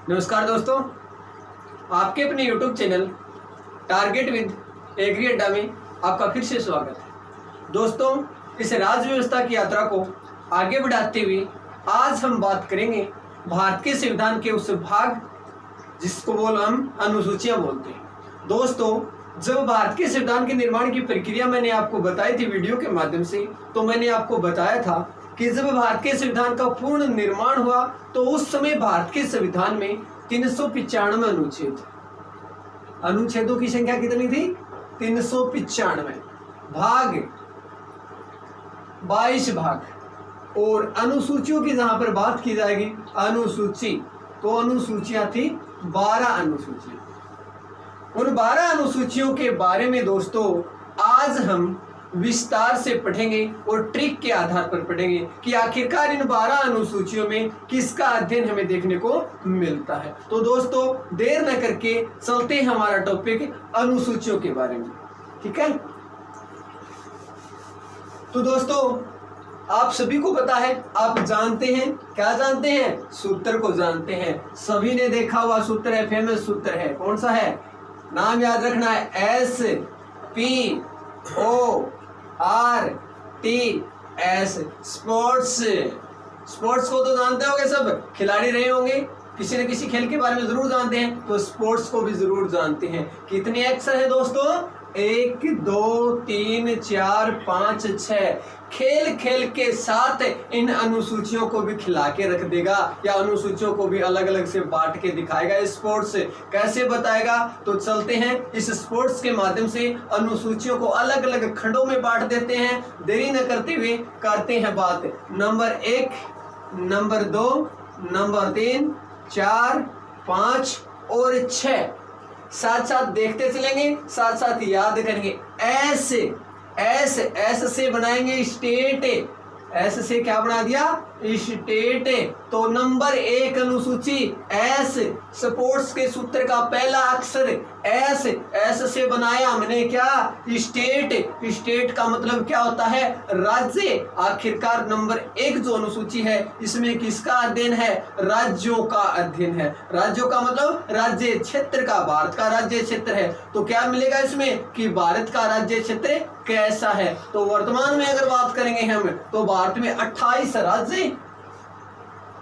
नमस्कार दोस्तों, आपके अपने YouTube channel target with agri Adda में आपका फिर से स्वागत है। दोस्तों, इस राज्य व्यवस्था की यात्रा को आगे बढ़ाते हुए आज हम बात करेंगे भारत के संविधान के उस भाग जिसको हम अनुसूचियां बोलते हैं। दोस्तों, जब भारत के संविधान के निर्माण की प्रक्रिया मैंने आपको बताई थी वीडियो के माध्यम से, तो मैंने आपको बताया था कि जब भारत के संविधान का पूर्ण निर्माण हुआ तो उस समय भारत के संविधान में 395 अनुच्छेद, अनुच्छेदों की संख्या कितनी थी? 395, भाग 22 भाग, और अनुसूचियों की जहां पर बात की जाएगी अनुसूची, तो अनुसूचियां थी 12 अनुसूचियां। उन 12 अनुसूचियों के बारे में दोस्तों आज हम विस्तार से पढ़ेंगे और ट्रिक के आधार पर पढ़ेंगे कि आखिरकार इन 12 अनुसूचियों में किसका अध्ययन हमें देखने को मिलता है। तो दोस्तों देर न करके चलते हैं हमारा टॉपिक अनुसूचियों के बारे में, ठीक है। तो दोस्तों आप सभी को पता है, आप जानते हैं, क्या जानते हैं? सूत्र को जानते हैं। सभी ने देखा हुआ सूत्र है, फेमस सूत्र है। कौन सा है? नाम याद रखना है, SPORTS, स्पोर्ट्स। स्पोर्ट्स को तो जानते होंगे, सब खिलाड़ी रहे होंगे, किसी न किसी खेल के बारे में जरूर जानते हैं, तो स्पोर्ट्स को भी जरूर जानते हैं। कितने अक्षर है दोस्तों? 1 2 3 4 5 6। खेल खेल के साथ इन अनुसूचियों को भी खिला के रख देगा, या अनुसूचियों को भी अलग अलग से बांट के दिखाएगा। स्पोर्ट्स कैसे बताएगा? तो चलते हैं इस स्पोर्ट्स के माध्यम से अनुसूचियों को अलग अलग खंडों में बांट देते हैं। देरी न करते हुए करते हैं बात नंबर 1, नंबर 2, नंबर 3, 4, 5 और 6। साथ साथ देखते चलेंगे, साथ साथ याद करेंगे। एस से बनाएंगे स्टेट। एस से क्या बना दिया? स्टेट। तो नंबर 1 अनुसूची एस, स्पोर्ट्स के सूत्र का पहला अक्षर एस। एस से बनाया हमने क्या? स्टेट। स्टेट का मतलब क्या होता है? राज्य। आखिरकार नंबर 1 जो अनुसूची है इसमें किसका अध्ययन है? राज्यों का अध्ययन है। राज्यों का मतलब राज्य क्षेत्र का, भारत का राज्य क्षेत्र है। तो क्या मिलेगा इसमें कि भारत का राज्य क्षेत्र कैसा है। तो वर्तमान में अगर बात करेंगे हम, तो भारत में 28 राज्य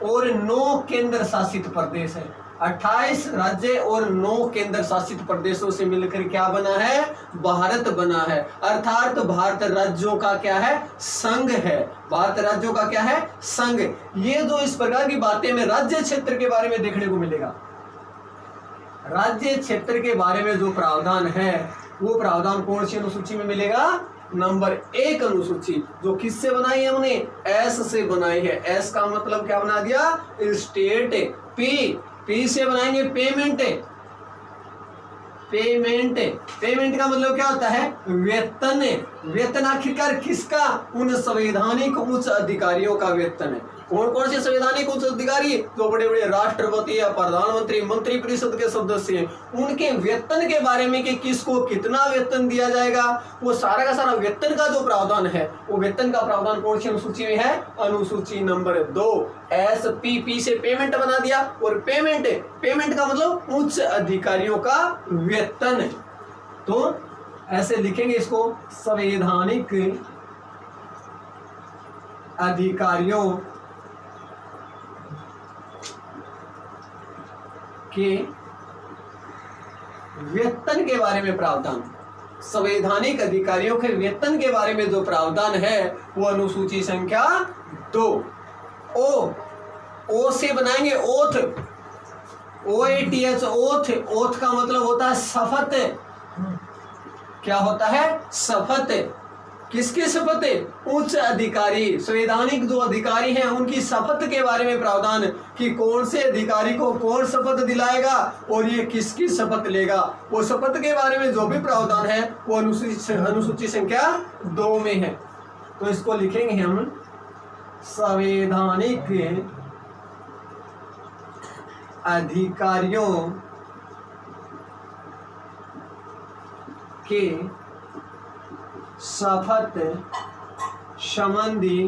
और 9 केंद्र शासित प्रदेश है। 28 राज्य और 9 केंद्र शासित प्रदेशों से मिलकर क्या बना है? भारत बना है। अर्थात भारत राज्यों का क्या है? संघ है। भारत राज्यों का क्या है? संघ। ये जो इस प्रकार की बातें में राज्य क्षेत्र के बारे में देखने को मिलेगा। राज्य क्षेत्र के बारे में जो प्रावधान है वो प्रावधान कौन सी अनुसूची में मिलेगा? नंबर 1 अनुसूची, जो किससे बनाई है हमने? एस से बनाई है। एस का मतलब क्या बना दिया? स्टेट। पी से बनाएंगे पेमेंट। पेमेंट का मतलब क्या होता है? वेतन। वेतन आखिरकार किसका? उन संवैधानिक उच्च अधिकारियों का वेतन है। कौन कौन से संवैधानिक उच्च अधिकारी? जो बड़े बड़े राष्ट्रपति या प्रधानमंत्री, मंत्री परिषद के सदस्य हैं, उनके वेतन के बारे में कि किसको कितना वेतन दिया जाएगा, वो सारा का सारा वेतन का जो प्रावधान है, वो वेतन का प्रावधान कौन सी अनुसूची में है? अनुसूची नंबर 2। SPP से पेमेंट बना दिया, और पेमेंट का मतलब उच्च अधिकारियों का वेतन। तो ऐसे लिखेंगे इसको, संवैधानिक अधिकारियों के वेतन के बारे में प्रावधान। संवैधानिक अधिकारियों के वेतन के बारे में जो प्रावधान है वो अनुसूची संख्या 2। ओ से बनाएंगे ओथ। OATH, oath. ओथ का मतलब होता है शपथ। क्या होता है? शपथ। किसकी शपथ? उच्च अधिकारी, संवैधानिक जो अधिकारी हैं उनकी शपथ के बारे में प्रावधान कि कौन से अधिकारी को कौन शपथ दिलाएगा और ये किसकी शपथ लेगा, वो शपथ के बारे में जो भी प्रावधान है वो अनुसूची संख्या 2 में है। तो इसको लिखेंगे हम, संवैधानिक अधिकारियों के शपथ संबंधी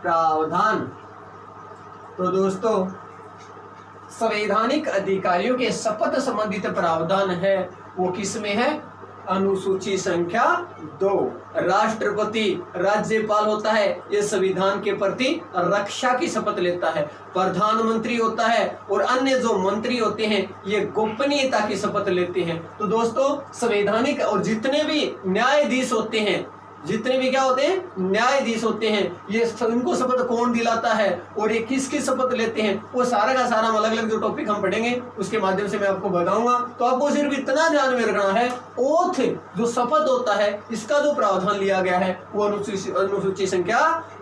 प्रावधान। तो दोस्तों संवैधानिक अधिकारियों के शपथ संबंधित प्रावधान है वो किस में है? अनुसूची संख्या 2। राष्ट्रपति राज्यपाल होता है, ये संविधान के प्रति रक्षा की शपथ लेता है। प्रधानमंत्री होता है और अन्य जो मंत्री होते हैं ये गोपनीयता की शपथ लेते हैं। तो दोस्तों संवैधानिक और जितने भी न्यायाधीश होते हैं, जितने भी क्या होते हैं न्यायाधीश होते हैं, ये इनको शपथ कौन दिलाता है और ये किसकी शपथ लेते हैं, वो सारा का सारा अलग अलग जो टॉपिक हम पढ़ेंगे उसके माध्यम से मैं आपको बताऊंगा। तो आपको सिर्फ इतना ध्यान में रखना है, ओथ जो शपथ होता है इसका जो प्रावधान लिया गया है वो अनुसूची संख्या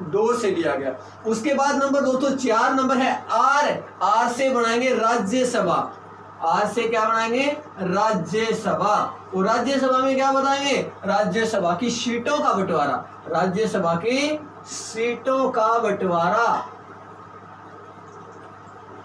2 से लिया गया। उसके बाद नंबर 204 नंबर है आर से बनाएंगे राज्यसभा। आज से क्या बनाएंगे? राज्यसभा। और राज्यसभा में क्या बताएंगे? राज्यसभा की सीटों का बंटवारा। राज्यसभा की सीटों का बंटवारा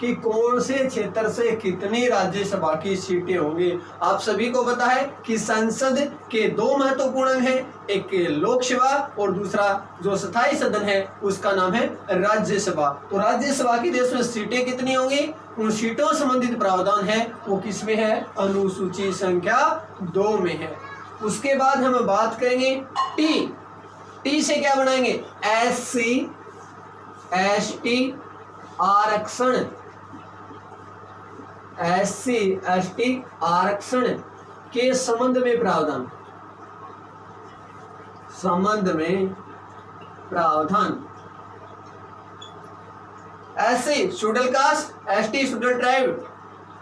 कि कौन से क्षेत्र से कितनी राज्यसभा की सीटें होंगी। आप सभी को पता है कि संसद के 2 महत्वपूर्ण अंग हैं, एक लोकसभा और दूसरा जो स्थायी सदन है उसका नाम है राज्यसभा। तो राज्यसभा की देश में सीटें कितनी होंगी, उन सीटों संबंधित प्रावधान है वो किस में है? अनुसूची संख्या 2 में है। उसके बाद हम बात करेंगे टी से क्या बनाएंगे? SC ST आरक्षण। SC ST आरक्षण के संबंध में प्रावधान, संबंध में प्रावधान। SC schedule caste, ST schedule tribe,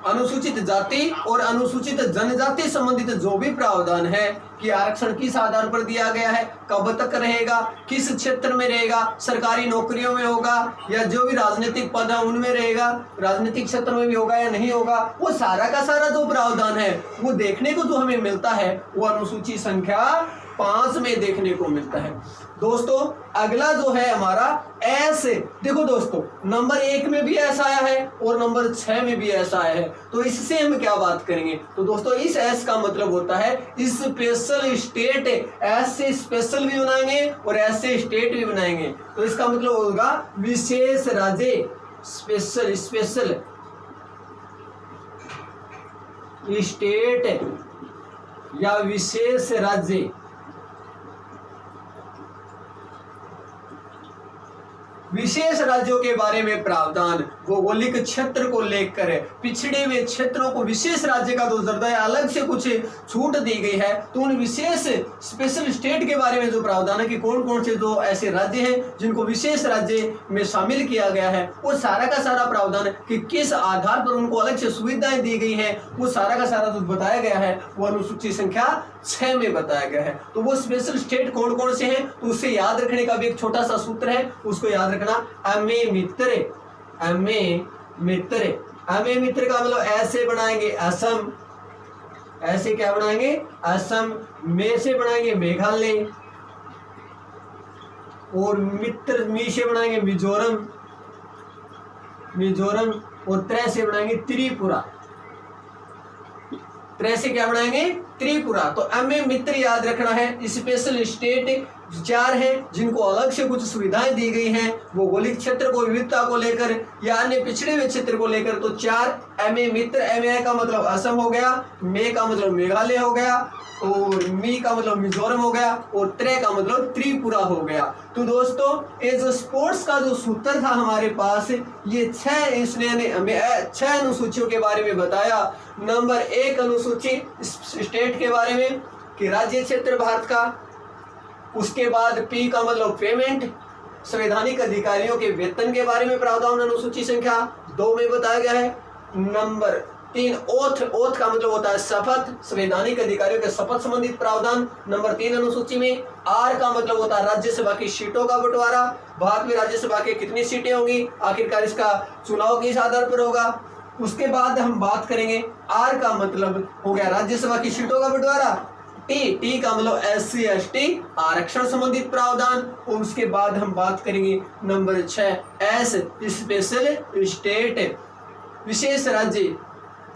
अनुसूचित जाति और अनुसूचित जनजाति संबंधित जो भी प्रावधान है कि आरक्षण किस आधार पर दिया गया है, कब तक रहेगा, किस क्षेत्र में रहेगा, सरकारी नौकरियों में होगा या जो भी राजनीतिक पद है उनमें रहेगा, राजनीतिक क्षेत्र में भी होगा या नहीं होगा, वो सारा का सारा जो प्रावधान है वो देखने को जो हमें मिलता है वो अनुसूची संख्या 5 में देखने को मिलता है। दोस्तों अगला जो है हमारा एस, देखो दोस्तों नंबर 1 में भी ऐसा आया है और नंबर 6 में भी ऐसा आया है। तो इससे हम क्या बात करेंगे? तो दोस्तों इस एस का मतलब होता है स्पेशल स्टेट। एस से स्पेशल भी बनाएंगे और एस से स्टेट भी बनाएंगे। तो इसका मतलब होगा विशेष राज्य, स्पेशल स्टेट या विशेष राज्य। विशेष राज्यों के बारे में प्रावधान भौगोलिक क्षेत्र को लेकर पिछड़े हुए क्षेत्रों को विशेष राज्य का जो दर्जा है अलग से कुछ छूट दी गई है। तो उन विशेष स्पेशल स्टेट के बारे में जो प्रावधान है कि कौन कौन से जो ऐसे राज्य हैं जिनको विशेष राज्य में शामिल किया गया है, वो सारा का सारा प्रावधान कि किस आधार पर उनको अलग से सुविधाएं दी गई हैं, वो सारा का सारा जो बताया गया है वो अनुसूची संख्या 6 में बताया गया है। तो वो स्पेशल स्टेट कौन कौन से हैं तो उससे याद रखने का भी एक छोटा सा सूत्र है, उसको याद रखना। एमए मित्र का मतलब ऐसे बनाएंगे असम, ऐसे क्या बनाएंगे असम, में से बनाएंगे मेघालय और मित्र मी से बनाएंगे मिजोरम और त्रै से बनाएंगे त्रिपुरा। त्रै से क्या बनाएंगे त्रिपुरा। तो एमए मित्र याद रखना है। स्पेशल स्टेट 4 है जिनको अलग से कुछ सुविधाएं दी गई हैं भौगोलिक क्षेत्र को विविधता को लेकर या अन्य पिछड़े हुए क्षेत्र को लेकर। तो 4 एमए मित्र, एमए का मतलब असम हो गया, मे का मतलब मेघालय हो गया और मी का मतलब मिजोरम हो गया और त्रै का मतलब त्रिपुरा हो गया। तो दोस्तों ये जो स्पोर्ट्स का जो सूत्र था हमारे पास, ये 6 इसने हमें 6 अनुसूचियों के बारे में बताया। नंबर 1 अनुसूची स्टेट के बारे में कि राज्य क्षेत्र भारत का। उसके बाद पी का मतलब पेमेंट, संवैधानिक अधिकारियों के वेतन के बारे में प्रावधान अनुसूची संख्या 2 में बताया गया है। नंबर 3 ओथ का मतलब होता है शपथ, संवैधानिक अधिकारियों के शपथ संबंधित प्रावधान नंबर 3 अनुसूची में। आर का मतलब होता है राज्यसभा की सीटों का बंटवारा, भारत में राज्यसभा के कितनी सीटें होंगी, आखिरकार इसका चुनाव किस आधार पर होगा। उसके बाद हम बात करेंगे आर का मतलब हो गया राज्यसभा की सीटों का बंटवारा। टी का मतलब SC ST आरक्षण संबंधित प्रावधान। और उसके बाद हम बात करेंगे नंबर 6 एस स्पेशल स्टेट, विशेष राज्य,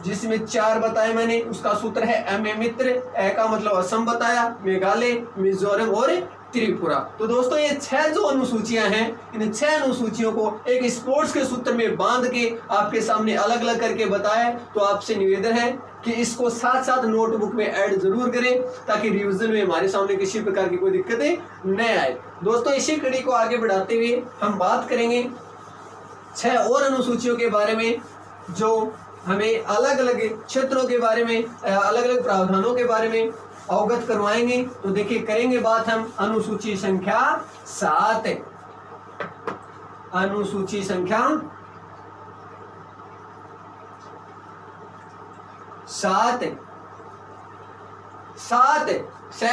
जिसमें 4 बताए मैंने। उसका सूत्र है एमए मित्र। ए का मतलब असम बताया, मेघालय, मिजोरम और त्रिपुरा। तो दोस्तों ये 6 जो अनुसूचियां हैं, इन 6 अनुसूचियों को एक स्पोर्ट्स के सूत्र में बांध के आपके सामने अलग अलग करके बताया। तो आपसे निवेदन है कि इसको साथ साथ नोटबुक में ऐड जरूर करें ताकि रिवीजन में हमारे सामने किसी प्रकार की कोई दिक्कतें न आए। दोस्तों इसी कड़ी को आगे बढ़ाते हुए हम बात करेंगे 6 और अनुसूचियों के बारे में जो हमें अलग अलग क्षेत्रों के बारे में, अलग अलग प्रावधानों के बारे में अवगत करवाएंगे। तो देखिए करेंगे बात हम अनुसूची संख्या 7। अनुसूची संख्या 7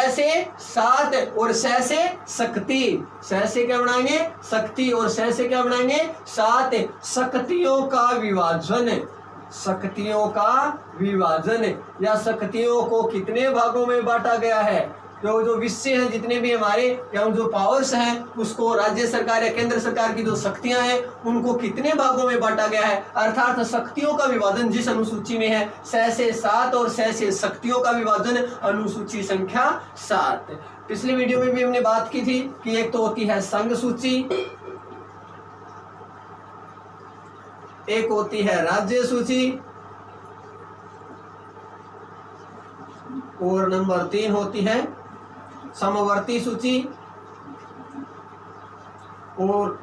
से 7 और से शक्ति। से क्या बनाएंगे? शक्ति। और से क्या बनाएंगे? 7। शक्तियों का विभाजन। शक्तियों का विभाजन या शक्तियों को कितने भागों में बांटा गया है? जो विषय हैं, जितने भी हमारे या जो पावर्स हैं, उसको राज्य सरकार या केंद्र सरकार की जो शक्तियां हैं उनको कितने भागों में बांटा गया है। अर्थात शक्तियों का विभाजन जिस अनुसूची में है से 7 और से शक्तियों का विभाजन अनुसूची संख्या 7। पिछले वीडियो में भी हमने बात की थी कि एक तो होती है संघ सूची, एक होती है राज्य सूची और नंबर 3 होती है समवर्ती सूची और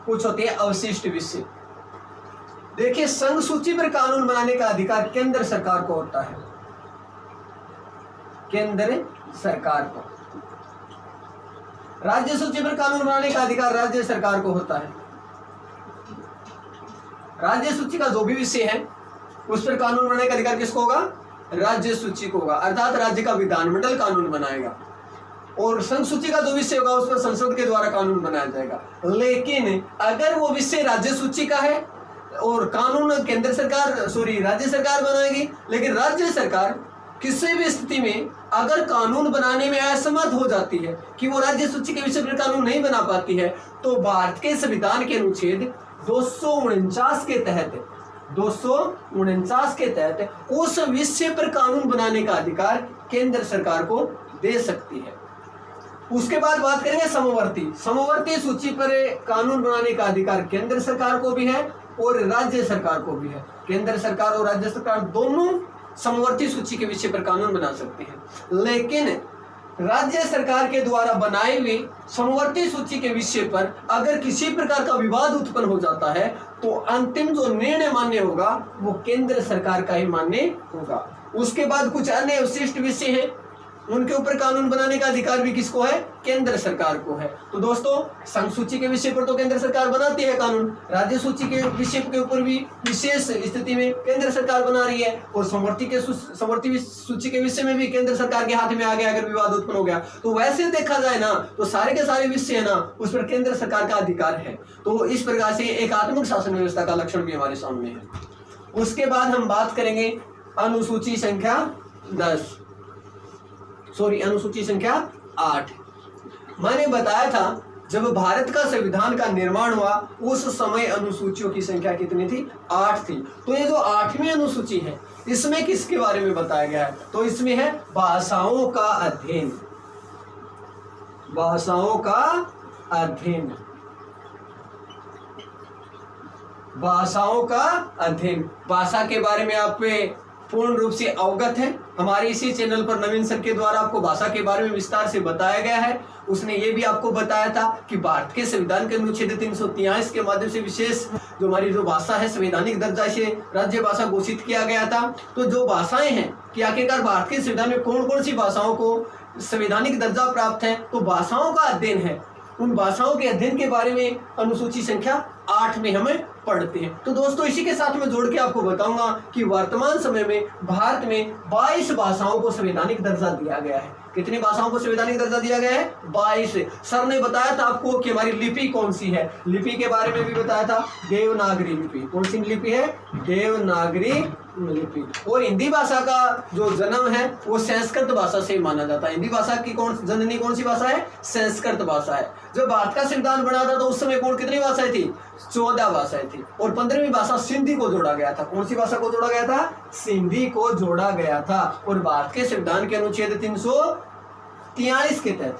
कुछ होती है अवशिष्ट विषय। देखिए संघ सूची पर कानून बनाने का अधिकार केंद्र सरकार को होता है, केंद्र सरकार को। राज्य सूची पर कानून बनाने का अधिकार राज्य सरकार को होता है। राज्य सूची का जो भी विषय है उस पर कानून बनाने का अधिकार किसको होगा? राज्य सूची को होगा, अर्थात राज्य का विधानमंडल कानून बनाएगा। और संघ सूची का जो विषय होगा उस पर संसद के द्वारा कानून बनाया जाएगा। लेकिन अगर वो विषय राज्य सूची का है और कानून केंद्र सरकार राज्य सरकार बनाएगी, लेकिन राज्य सरकार किसी भी स्थिति में अगर कानून बनाने में असमर्थ हो जाती है कि वो राज्य सूची के विषय पर कानून नहीं बना पाती है, तो भारत के संविधान के अनुच्छेद 249 के तहत 249 के तहत उस विषय पर कानून बनाने का अधिकार केंद्र सरकार को दे सकती है। उसके बाद बात करेंगे समवर्ती सूची पर कानून बनाने का अधिकार केंद्र सरकार को भी है और राज्य सरकार को भी है। केंद्र सरकार और राज्य सरकार दोनों समवर्ती सूची के विषय पर कानून बना सकते हैं। लेकिन राज्य सरकार के द्वारा बनाई हुई समवर्ती सूची के विषय पर अगर किसी प्रकार का विवाद उत्पन्न हो जाता है तो अंतिम जो निर्णय मान्य होगा वो केंद्र सरकार का ही मान्य होगा। उसके बाद कुछ अन्य विशिष्ट विषय हैं, उनके ऊपर कानून बनाने का अधिकार भी किसको है? केंद्र सरकार को है। तो दोस्तों संघ सूची के विषय पर तो केंद्र सरकार बनाती है कानून, राज्य सूची के विषय के ऊपर भी विशेष स्थिति में केंद्र सरकार बना रही है और समवर्ती सूची के विषय में भी केंद्र सरकार के हाथ में आ गया अगर विवाद उत्पन्न हो गया। तो वैसे देखा जाए ना तो सारे के सारे विषय है ना उस पर केंद्र सरकार का अधिकार है। तो इस प्रकार से एकात्मक शासन व्यवस्था का लक्षण भी हमारे सामने है। उसके बाद हम बात करेंगे अनुसूची संख्या 8। मैंने बताया था जब भारत का संविधान का निर्माण हुआ उस समय अनुसूचियों की संख्या कितनी थी? 8 थी। तो ये जो 8वीं अनुसूची है इसमें किसके बारे में बताया गया है? तो इसमें है भाषाओं का अध्ययन। भाषाओं का अध्ययन, भाषाओं का अध्ययन। भाषा के बारे में आप पूर्ण रूप से अवगत है। हमारे इसी चैनल पर नवीन सर के द्वारा आपको भाषा के बारे में विस्तार से बताया गया है। उसने ये भी आपको बताया था कि भारत के संविधान के अनुच्छेद 343 के माध्यम से विशेष जो हमारी जो भाषा है संवैधानिक दर्जा से राज्य भाषा घोषित किया गया था। तो जो भाषाएं हैं कि आखिरकार भारत के संविधान में कौन कौन सी भाषाओं को संवैधानिक दर्जा प्राप्त है, तो भाषाओं का अध्ययन है। उन भाषाओं के अध्ययन के बारे में अनुसूची संख्या 8 में हमें पढ़ते हैं। तो दोस्तों इसी के साथ मैं जोड़ के आपको बताऊंगा कि वर्तमान समय में भारत में 22 भाषाओं को संवैधानिक दर्जा दिया गया है। कितनी भाषाओं को संवैधानिक दर्जा दिया गया है? 22। सर ने बताया था आपको कि हमारी लिपि कौन सी है, लिपि के बारे में भी बताया था, देवनागरी लिपि। कौन सी लिपि है? देवनागरी लिपि। और हिंदी भाषा का जो जन्म है वो संस्कृत भाषा से माना जाता है। हिंदी भाषा की जननी कौन सी भाषा है? संस्कृत भाषा है। जब भारत का संविधान बना था तो उस समय कितनी भाषाएं थी? 14 भाषाएं थी। और 15वीं भाषा सिंधी को जोड़ा गया था। कौन सी भाषा को जोड़ा गया था? सिंधी को जोड़ा गया था। और भारत के संविधान के अनुच्छेद 343 के तहत,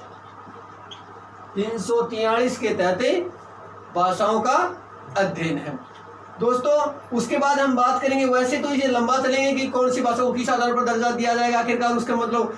343 के तहत भाषाओं का अध्ययन है दोस्तों। उसके बाद हम बात करेंगे, वैसे तो ये लंबा चलेंगे कि कौन सी भाषा को किस आधार पर दर्जा दिया जाएगा, आखिरकार उसका मतलब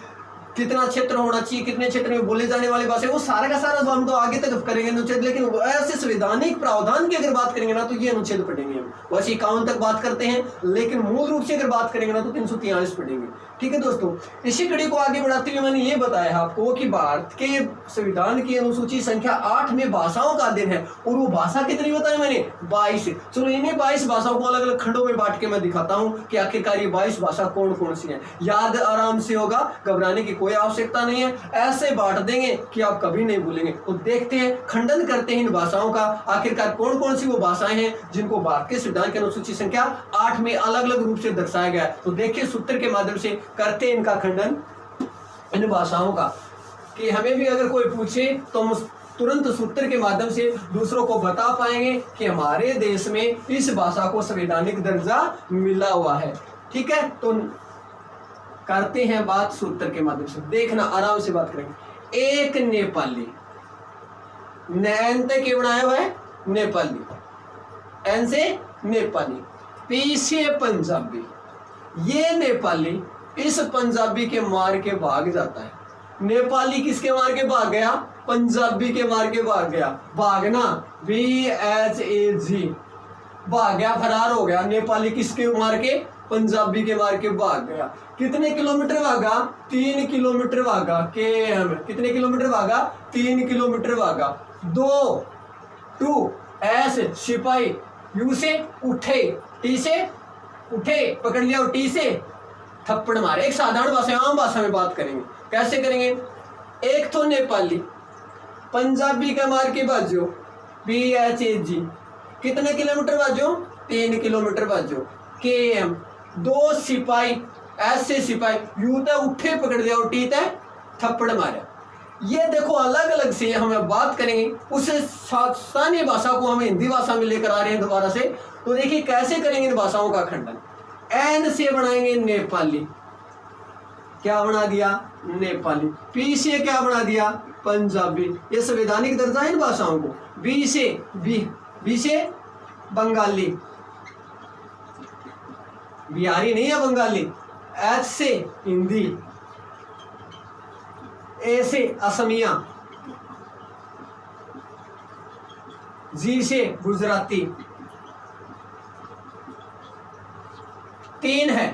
कितना क्षेत्र होना चाहिए, कितने क्षेत्र में बोले जाने वाली भाषा, वो सारा का सारा हम तो आगे तक करेंगे अनुच्छेद। लेकिन ऐसे संवैधानिक प्रावधान की अगर बात करेंगे ना तो ये अनुच्छेद पढ़ेंगे हम। वैसे 51 तक बात करते हैं, लेकिन मूल रूप से अगर बात करेंगे ना तो 343 पढ़ेंगे। ठीक है दोस्तों, इसी कड़ी को आगे बढ़ाते हुए मैंने ये बताया आपको कि भारत के संविधान की अनुसूची संख्या 8 में भाषाओं का अध्ययन है। और वो भाषा कितनी बताया मैंने? 22। चलो इन्हें 22 भाषाओं को अलग अलग खंडों में बांट के मैं दिखाता हूँ कि आखिरकार ये 22 भाषा कौन कौन सी है। याद आराम से होगा, घबराने की कोई आवश्यकता नहीं है, ऐसे बांट देंगे कि आप कभी नहीं भूलेंगे। तो देखते हैं, खंडन करते हैं इन भाषाओं का, आखिरकार कौन कौन सी वो भाषाएं हैं जिनको भारत के संविधान की अनुसूची संख्या 8 में अलग अलग रूप से दर्शाया गया है। तो देखिए सूत्र के माध्यम से करते हैं इनका खंडन इन भाषाओं का, कि हमें भी अगर कोई पूछे तो हम तुरंत सूत्र के माध्यम से दूसरों को बता पाएंगे कि हमारे देश में इस भाषा को संवैधानिक दर्जा मिला हुआ है। ठीक है, तो करते हैं बात सूत्र के माध्यम से, देखना आराम से बात करेंगे। एक नेपाली, नैन तक के बनाया हुआ है नेपाली, एन से नेपाली, पी से पंजाबी। ये नेपाली इस पंजाबी के मार के भाग जाता है। नेपाली किसके मार के भाग गया? पंजाबी के मार के भाग गया। भागना BHAG, भाग गया, फरार हो गया। नेपाली किसके मार के? पंजाबी के मार के भाग गया। कितने किलोमीटर भागा? 3 किलोमीटर भागा। KM कितने किलोमीटर भागा? 3 किलोमीटर भागा। 2 S सिपाही, U से उठे, T से उठे, पकड़ लिया, और T से थप्पड़ मारे। एक साधारण भाषा, आम भाषा में बात करेंगे, कैसे करेंगे? एक तो नेपाली पंजाबी का मार के बाजो BHAG, कितने किलोमीटर बाजो? 3 किलोमीटर बाजो। KM 2 सिपाही, S से सिपाही, U तक उठे, पकड़ लिया, और T तक थप्पड़ मारा। ये देखो अलग अलग से हमें बात करेंगे, उस स्थानीय भाषा को हम हिंदी भाषा में लेकर आ रहे हैं दोबारा से। तो देखिए कैसे करेंगे इन भाषाओं का खंडन। N से बनाएंगे नेपाली, क्या बना दिया? नेपाली। P से क्या बना दिया? पंजाबी। ये संवैधानिक दर्जा है इन भाषाओं को। B से बंगाली, बिहारी नहीं है बंगाली। H से हिंदी, A से असमिया, G से गुजराती। 3 है,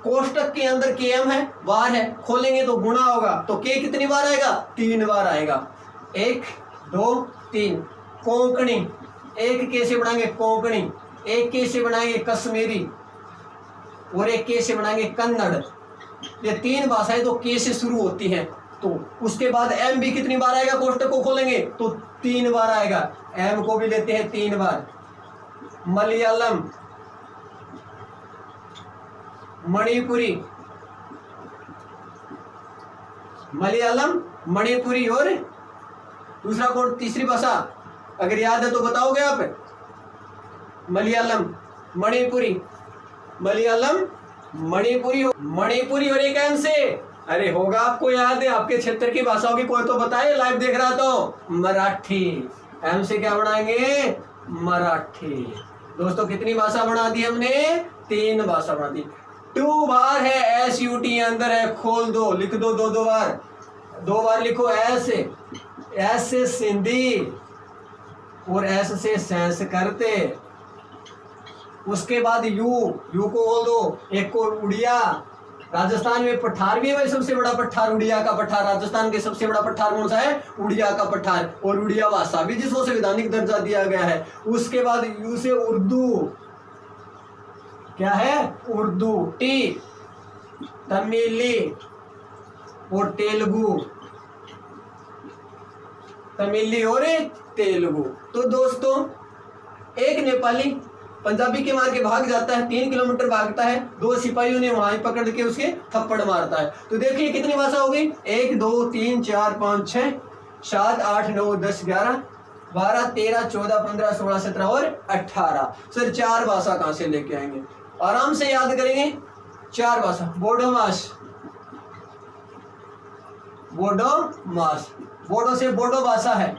कोष्टक के अंदर KM है, बार है, खोलेंगे तो गुणा होगा, तो K कितनी बार आएगा? 3 बार आएगा। 1 2 3। कोंकणी, एक K से बनाएंगे कोंकणी, एक K से बनाएंगे कश्मीरी, और एक K से बनाएंगे कन्नड़। ये 3 भाषाएं तो K से शुरू होती हैं। तो उसके बाद M भी कितनी बार आएगा? कोष्टक को खोलेंगे तो 3 बार आएगा। M को भी लेते हैं 3 बार। मलयालम, मणिपुरी, मलयालम, मणिपुरी, और दूसरा कौन? तीसरी भाषा अगर याद है तो बताओगे आप? मलयालम, मणिपुरी, मलयालम, मणिपुरी, मणिपुरी, और एक M से, अरे होगा आपको याद है, आपके क्षेत्र की भाषाओं की कोई तो बताए, लाइव देख रहा तो। मराठी, M से क्या बनाएंगे? मराठी। दोस्तों कितनी भाषा बना दी हमने? 3 भाषा बना दी। 2 बार है, SUT अंदर है, खोल दो, लिख दो 2 बार, 2 बार लिखो। S से सिंधी और S से संस्कृत। उसके बाद U को खोल दो, एक को उड़िया। राजस्थान में पठार भी है भाई, सबसे बड़ा पठार उड़िया का पठार। राजस्थान के सबसे बड़ा पठार कौन सा है? उड़िया का पठार, और उड़िया भाषा भी जिसको संवैधानिक दर्जा दिया गया है। उसके बाद U से उर्दू, क्या है? उर्दू। T तमिली और तेलुगु, तमिली और तेलुगु। तो दोस्तों एक नेपाली पंजाबी के मार के भाग जाता है, 3 किलोमीटर भागता है, 2 सिपाहियों ने वहां पकड़ के उसके थप्पड़ मारता है। तो देखिए कितनी भाषा हो गई? 1 2 3 4 5 6 7 8 9 10 11 12 13 14 15 16 17 और 18। सर 4 भाषा कहां से लेके आएंगे? आराम से याद करेंगे। 4 भाषा। बोडोमास, बोडो मास, बोडो से बोडो भाषा है,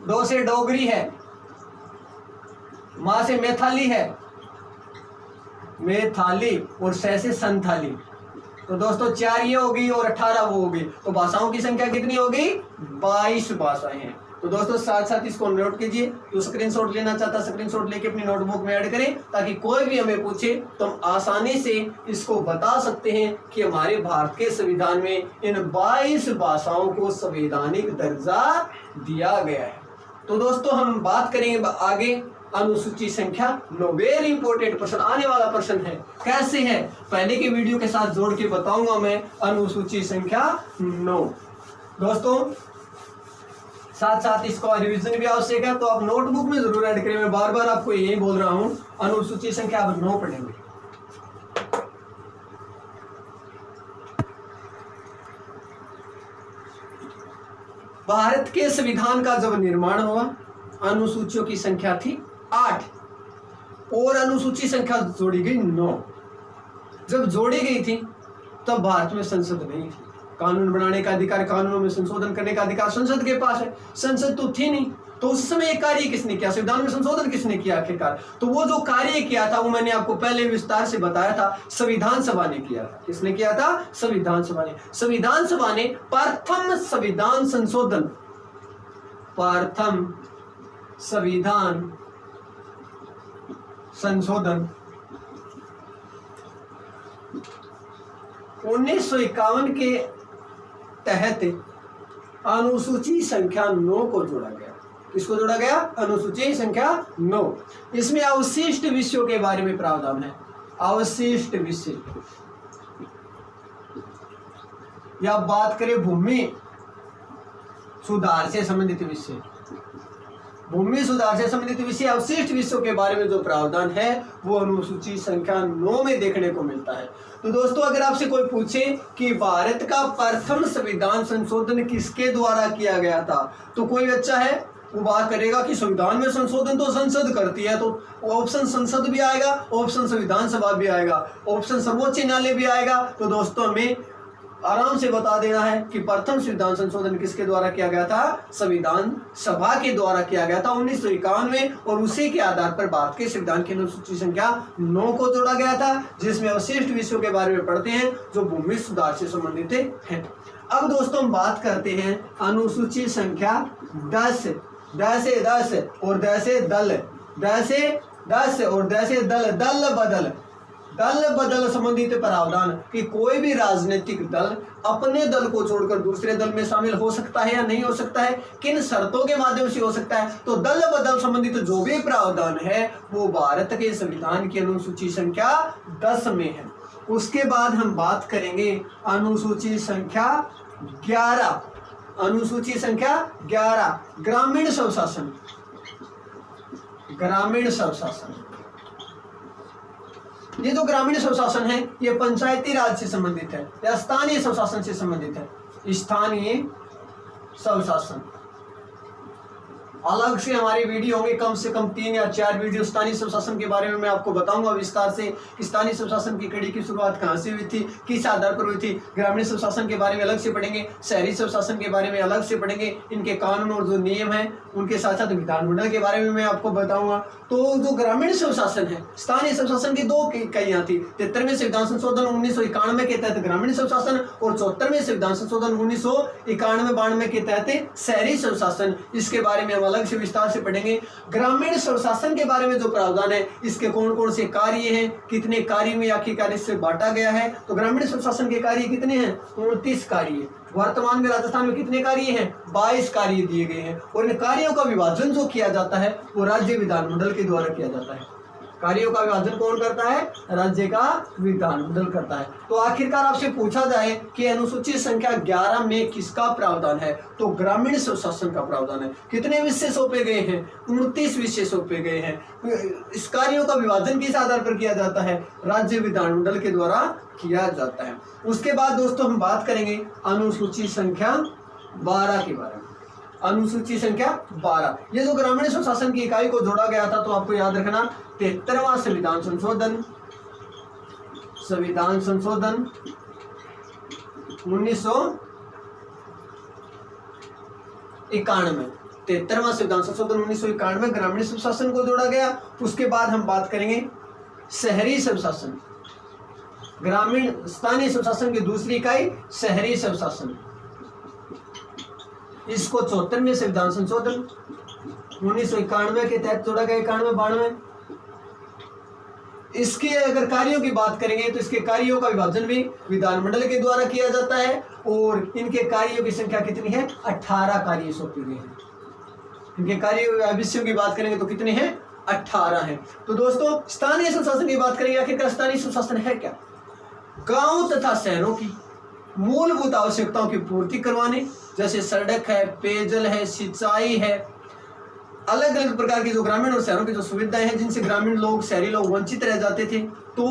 डो से डोगरी है, माँ से मैथाली है, मैथाली, और सै से संथाली। तो दोस्तों 4 ये होगी और 18 वो होगी, तो भाषाओं की संख्या कितनी होगी? 22 भाषाएं हैं। तो दोस्तों साथ साथ इसको नोट कीजिए। तो स्क्रीनशॉट लेना चाहता स्क्रीनशॉट लेके अपनी नोटबुक में ऐड करें, ताकि कोई भी हमें पूछे तो हम आसानी से इसको बता सकते हैं कि हमारे भारत के संविधान में इन 22 भाषाओं को संवैधानिक दर्जा दिया गया है। तो दोस्तों हम बात करेंगे आगे अनुसूची संख्या 9। वेरी इंपॉर्टेंट प्रश्न, आने वाला प्रश्न है। कैसे है? पहले के वीडियो के साथ जोड़ के बताऊंगा मैं अनुसूची संख्या 9। दोस्तों साथ साथ इसका रिवीजन भी आवश्यक है, तो आप नोटबुक में जरूर ऐड करें। मैं बार बार आपको यही बोल रहा हूं, अनुसूची संख्या आप 9 पढ़ेंगे। भारत के संविधान का जब निर्माण हुआ, अनुसूचियों की संख्या थी 8 और अनुसूची संख्या जोड़ी गई 9। जब जोड़ी गई थी तब भारत में संसद नहीं थी। कानून बनाने का अधिकार, कानूनों में संशोधन करने का अधिकार संसद के पास है। संसद तो थी नहीं, तो उस समय एक कार्य किसने किया? संविधान में संशोधन किसने किया आखिरकार? तो वो जो कार्य किया था वो मैंने आपको पहले विस्तार से बताया था, संविधान सभा ने किया था। किसने किया था? संविधान सभा ने। संविधान सभा ने प्रथम संविधान संशोधन, प्रथम संविधान संशोधन 1951 के तहत अनुसूची संख्या 9 को जोड़ा गया। किसको जोड़ा गया? अनुसूची संख्या 9। इसमें अवशिष्ट विषयों के बारे में प्रावधान है। अवशिष्ट विषय या बात करें भूमि सुधार से संबंधित विषय, भूमि सुधार से संबंधित विषय, अवशिष्ट विषयों के बारे में जो प्रावधान है वो अनुसूची संख्या 9 में देखने को मिलता है। तो दोस्तों अगर आपसे कोई पूछे कि भारत का प्रथम संविधान संशोधन किसके द्वारा किया गया था, तो कोई बच्चा है वो बात करेगा कि संविधान में संशोधन तो संसद करती है, तो ऑप्शन संसद भी आएगा, ऑप्शन संविधान सभा भी आएगा, ऑप्शन सर्वोच्च न्यायालय भी आएगा। तो दोस्तों हमें आराम से बता देना है कि प्रथम संविधान संशोधन किसके द्वारा किया गया था? संविधान सभा के द्वारा किया गया था 1951 में, और उसी के आधार पर भारत के संविधान की अनुसूची संख्या 9 को जोड़ा गया था, जिसमें अवशिष्ट विषयों के बारे में पढ़ते हैं जो भूमि सुधार से संबंधित हैं। अब दोस्तों हम बात करते हैं अनुसूची संख्या 10। 10 से 10 और 10 से दल, 10 से 10 और 10 से दल, दल बदल, दल बदल संबंधित प्रावधान कि कोई भी राजनीतिक दल अपने दल को छोड़कर दूसरे दल में शामिल हो सकता है या नहीं हो सकता है, किन शर्तों के माध्यम से हो सकता है। तो दल बदल संबंधित जो भी प्रावधान है वो भारत के संविधान की अनुसूची संख्या 10 में है। उसके बाद हम बात करेंगे अनुसूची संख्या 11। अनुसूची संख्या 11 ग्रामीण स्वशासन। ग्रामीण स्वशासन, ये जो ग्रामीण स्वशासन है ये पंचायती राज से संबंधित है या स्थानीय स्वशासन से संबंधित है। स्थानीय स्वशासन अलग से हमारी वीडियो होंगे, कम से कम 3 या 4 वीडियो स्थानीय स्वशासन के बारे में मैं आपको बताऊंगा विस्तार से कि स्थानीय स्वशासन की कड़ी की शुरुआत कहां से हुई थी, किस आधार पर हुई थी। ग्रामीण स्वशासन के बारे में अलग से पढ़ेंगे, शहरी स्वशासन के बारे में अलग से पढ़ेंगे, इनके कानून और जो नियम हैं उनके साथ साथ विधानमंडल के बारे में मैं आपको बताऊंगा। तो जो ग्रामीण स्वशासन है, स्थानीय स्वशासन की 2 इकाइयां थी। 73वें संविधान संशोधन 1991 के तहत ग्रामीण स्वशासन और 74वें संविधान संशोधन 1991-92 के तहत शहरी स्वशासन। इसके बारे में हम अलग से विस्तार से पढ़ेंगे। ग्रामीण स्वशासन के बारे में जो प्रावधान है, इसके कौन कौन से कार्य हैं, कितने कार्य में आखिरकार इससे बांटा गया है। तो ग्रामीण स्वशासन के कार्य कितने हैं? 29 कार्य। वर्तमान में राजस्थान में कितने कार्य हैं? 22 कार्य दिए गए हैं, और इन कार्यों का विभाजन जो किया जाता है वो राज्य विधानमंडल के द्वारा किया जाता है। कार्यों का विभाजन कौन करता है? राज्य का विधानमंडल करता है। तो आखिरकार आपसे पूछा जाए कि अनुसूची संख्या 11 में किसका प्रावधान है, तो ग्रामीण स्वशासन का प्रावधान है। कितने विषय सौंपे गए हैं? 29 विषय सौंपे गए हैं। इस कार्यों का विभाजन किस आधार पर किया जाता है? राज्य विधानमंडल के द्वारा किया जाता है। उसके बाद दोस्तों हम बात करेंगे अनुसूची संख्या 12 के बारे में। अनुसूची संख्या 12, ये जो ग्रामीण स्वशासन की इकाई को जोड़ा गया था, तो आपको याद रखना 73वां संविधान संशोधन, संविधान संशोधन 1973 1991 73वां संविधान संशोधन 1991 ग्रामीण स्वशासन को जोड़ा गया। उसके बाद हम बात करेंगे शहरी स्वशासन, ग्रामीण स्थानीय स्वशासन की दूसरी इकाई शहरी स्वशासन। इसको 74वें संविधान संशोधन 1991 के तहत जोड़ा गया, 91-92। इसके अगर कार्यों की बात करेंगे तो इसके कार्यों का विभाजन भी विधानमंडल के द्वारा किया जाता है और इनके कार्यों की संख्या कितनी है? 18 कार्य सौंपे गए हैं। इनके कार्य विषयों की बात करेंगे तो कितने हैं? 18 हैं। तो दोस्तों स्थानीय स्वशासन की बात करेंगे, आखिरकार स्थानीय स्वशासन है क्या? गांव तथा शहरों की मूलभूत आवश्यकताओं की पूर्ति करवाने, जैसे सड़क है, पेयजल है, सिंचाई है, अलग अलग प्रकार की जो ग्रामीण और शहरों की जो सुविधाएं हैं जिनसे ग्रामीण लोग, शहरी लोग वंचित रह जाते थे, तो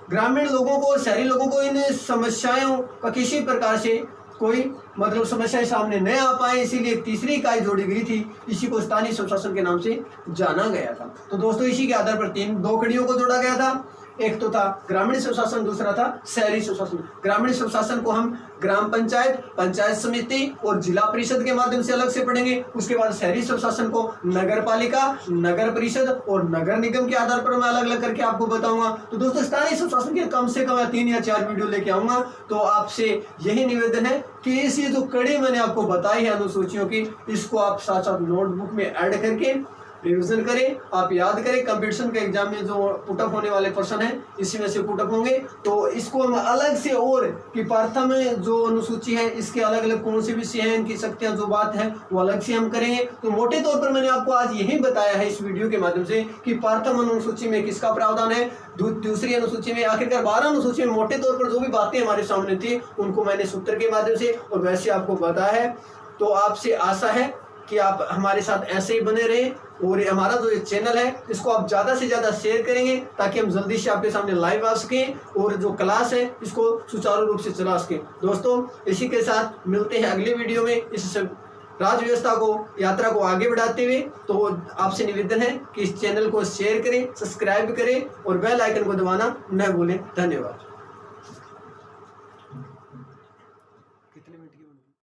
ग्रामीण लोगों को और शहरी लोगों को इन समस्याओं का किसी प्रकार से कोई मतलब समस्याएं सामने न आ पाए, इसीलिए एक तीसरी इकाई जोड़ी गई थी। इसी को स्थानीय स्वशासन के नाम से जाना गया था। तो दोस्तों इसी के आधार पर दो कड़ियों को जोड़ा गया था। एक तो था ग्रामीण स्वशासन, दूसरा था शहरी स्वशासन। ग्रामीण स्वशासन को हम ग्राम पंचायत, पंचायत समिति और जिला परिषद के माध्यम से अलग से पढ़ेंगे। उसके बाद शहरी स्वशासन को नगर पालिका, नगर परिषद और नगर निगम के आधार पर मैं अलग अलग करके आपको बताऊंगा। तो दोस्तों स्थानीय स्वशासन के कम से कम 3 या 4 वीडियो लेके आऊंगा। तो आपसे यही निवेदन है कि इस ये जो कड़ी मैंने आपको बताई है अनुसूचियों की, इसको आप साथ साथ नोटबुक में ऐड करके रिवीजन करें, आप याद करें। कंपटीशन के एग्जाम में जो पुटअप होने वाले प्रश्न हैं इसी में से पुटअप होंगे, तो इसको हम अलग से और कि प्रथम जो अनुसूची है इसके अलग अलग कौन से विषय हैं, इनकी शक्तियां जो बात है वो अलग से हम करेंगे। तो मोटे तौर पर मैंने आपको आज यही बताया है इस वीडियो के माध्यम से कि प्रथम अनुसूची में किसका प्रावधान है, दूसरी अनुसूची में, आखिरकार 12 अनुसूची में मोटे तौर पर जो भी बातें हमारे सामने थी उनको मैंने सूत्र के माध्यम से और वैसे आपको बताया है। तो आपसे आशा है कि आप हमारे साथ ऐसे ही बने रहें और हमारा जो ये चैनल है इसको आप ज़्यादा से ज़्यादा शेयर करेंगे ताकि हम जल्दी से आपके सामने लाइव आ सकें और जो क्लास है इसको सुचारू रूप से चला सकें। दोस्तों इसी के साथ मिलते हैं अगले वीडियो में इस राज्य व्यवस्था को, यात्रा को आगे बढ़ाते हुए। तो आपसे निवेदन है कि इस चैनल को शेयर करें, सब्सक्राइब करें और बेल आइकन को दबाना न भूलें। धन्यवाद।